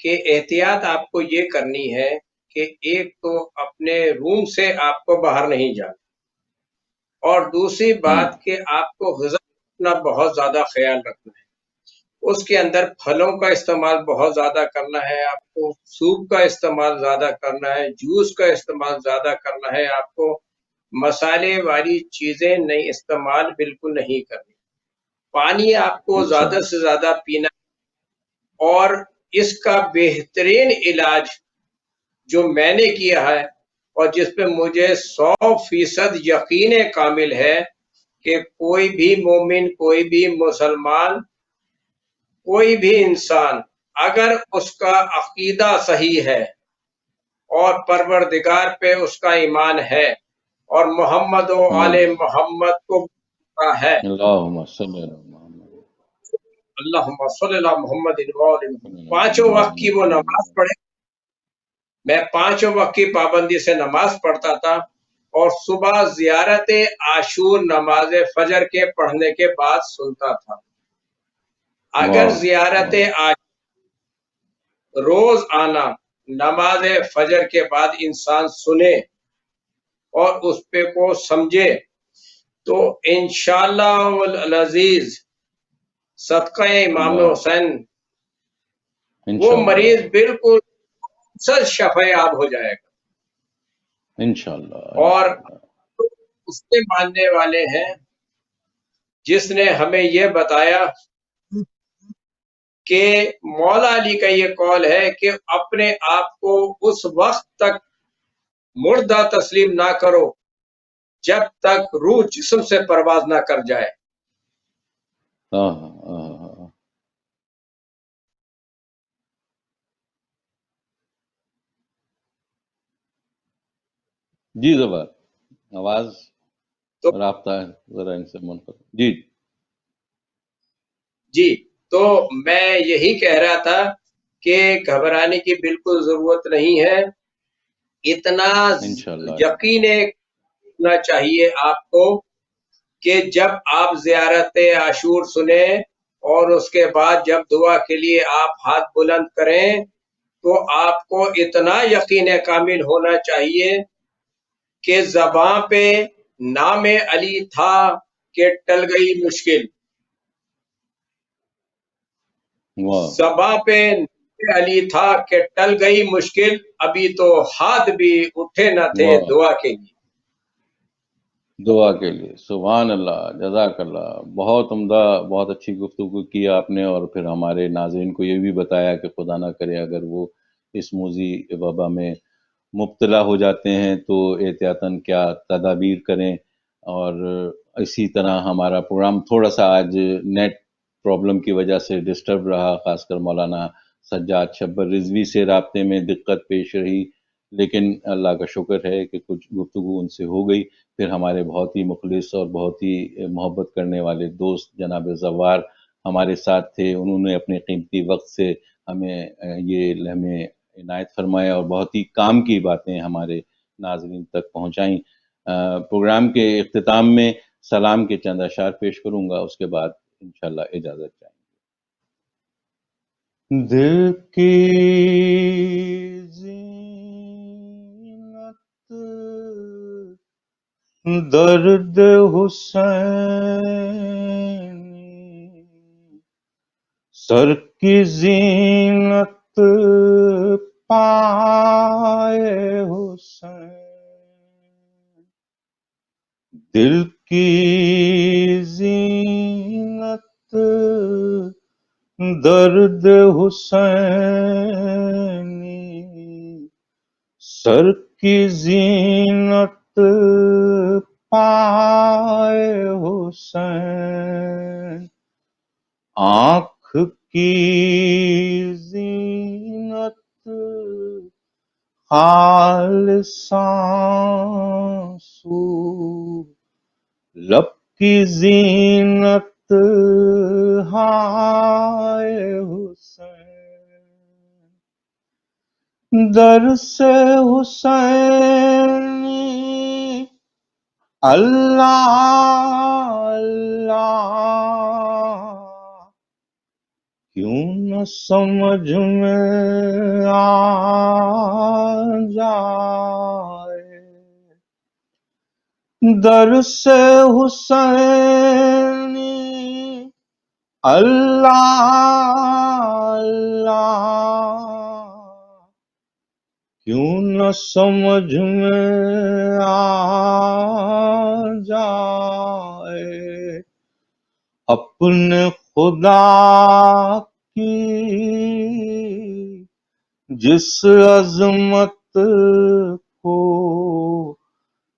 S2: کہ احتیاط آپ کو یہ کرنی ہے کہ ایک تو اپنے روم سے آپ کو باہر نہیں جانا، اور دوسری بات کہ آپ کو غذا اپنا بہت زیادہ خیال رکھنا ہے، اس کے اندر پھلوں کا استعمال بہت زیادہ کرنا ہے، آپ کو سوپ کا استعمال زیادہ کرنا ہے، جوس کا استعمال زیادہ کرنا ہے، آپ کو مسالے والی چیزیں نہیں استعمال بالکل نہیں کرنی، پانی آپ کو
S1: اچھا
S2: زیادہ سے زیادہ پینا، اور اس کا بہترین علاج جو میں نے کیا ہے اور جس پہ مجھے 100% یقین کامل ہے کہ کوئی بھی مومن، کوئی بھی مسلمان، کوئی بھی انسان اگر اس کا عقیدہ صحیح ہے اور پروردگار پہ اس کا ایمان ہے اور محمد و آل محمد کو ہے،
S1: اللہم صلی علی محمد،
S2: اللہم صلی اللہ محمد پانچوں وقت کی وہ نماز پڑھے۔ میں پانچوں وقت کی پابندی سے نماز پڑھتا تھا، اور صبح زیارت عاشور نماز فجر کے پڑھنے کے بعد سنتا تھا۔ اگر زیارت روز آنا نماز فجر کے بعد انسان سنے اور اس پہ کو سمجھے تو انشاءاللہ العزیز صدقہ امام حسین وہ
S1: انشاءاللہ
S2: مریض بالکل سر شفا یاب ہو جائے گا.
S1: انشاءاللہ
S2: اور
S1: انشاءاللہ.
S2: اس کے ماننے والے ہیں جس نے ہمیں یہ بتایا کہ مولا علی کا یہ قول ہے کہ اپنے آپ کو اس وقت تک مردہ تسلیم نہ کرو جب تک روح جسم سے پرواز نہ کر جائے.
S1: ہاں ہاں ہاں. جی زبر آواز
S2: تو
S1: رابطہ ہے ذرا ان سے منقطع. جی
S2: جی تو میں یہی کہہ رہا تھا کہ گھبرانے کی بالکل ضرورت نہیں ہے. اتنا
S1: انشاءاللہ.
S2: یقین ہونا چاہیے آپ کو کہ جب آپ زیارت عاشور سنیں اور اس کے بعد جب دعا کے لیے آپ ہاتھ بلند کریں تو آپ کو اتنا یقین کامل ہونا چاہیے کہ زباں پہ نام علی تھا کہ ٹل گئی مشکل.
S1: واہ.
S2: زباں پہ نام علی تھا کہ ٹل گئی مشکل، ابھی تو ہاتھ بھی اٹھے نہ تھے
S1: واہ.
S2: دعا کے لیے.
S1: دعا کے لیے. سبحان اللہ، جزاک اللہ. بہت عمدہ، بہت اچھی گفتگو کی آپ نے، اور پھر ہمارے ناظرین کو یہ بھی بتایا کہ خدا نہ کرے اگر وہ اس موذی وبا میں مبتلا ہو جاتے ہیں تو احتیاطاً کیا تدابیر کریں. اور اسی طرح ہمارا پروگرام تھوڑا سا آج نیٹ پرابلم کی وجہ سے ڈسٹرب رہا، خاص کر مولانا سجاد شبر رضوی سے رابطے میں دقت پیش رہی، لیکن اللہ کا شکر ہے کہ کچھ گفتگو ان سے ہو گئی. پھر ہمارے بہت ہی مخلص اور بہت ہی محبت کرنے والے دوست جناب زوار ہمارے ساتھ تھے. انہوں نے اپنے قیمتی وقت سے ہمیں یہ لمحے عنایت فرمایا اور بہت ہی کام کی باتیں ہمارے ناظرین تک پہنچائیں. پروگرام کے اختتام میں سلام کے چند اشعار پیش کروں گا، اس کے بعد انشاءاللہ اجازت چاہیں گے. دل کی زینت درد حسینی، سر کی زینت پائے حسین، دل کی زینت درد حسینی، سر کی زینت پائے حسین، آنکھ کی زینت خالص آنسو، لب کی زینت ہائے حسین، در سے حسینی اللہ اللہ، کیوں نہ سمجھ میں آ جائے، در سے حسینی اللہ اللہ، کیوں نہ سمجھ میں آ جائے، اپنے خدا کی جس عظمت کو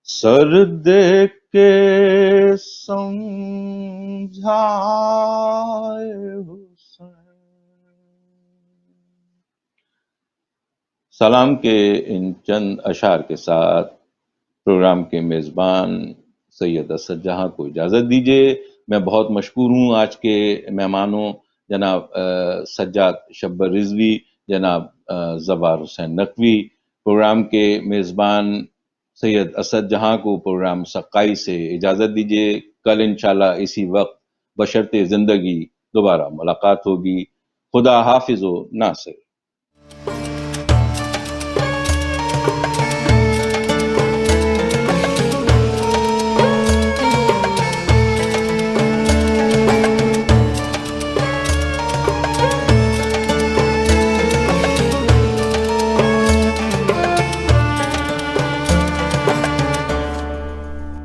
S1: سر دے کے سمجھائے حسین. سلام کے ان چند اشعار کے ساتھ پروگرام کے میزبان سید اسد جہاں کو اجازت دیجیے. میں بہت مشکور ہوں آج کے مہمانوں جناب سجاد شبر رضوی، جناب زوار حسین نقوی. پروگرام کے میزبان سید اسد جہاں کو پروگرام سقائی سے اجازت دیجیے. کل انشاءاللہ اسی وقت بشرط زندگی دوبارہ ملاقات ہوگی. خدا حافظ و ناصر.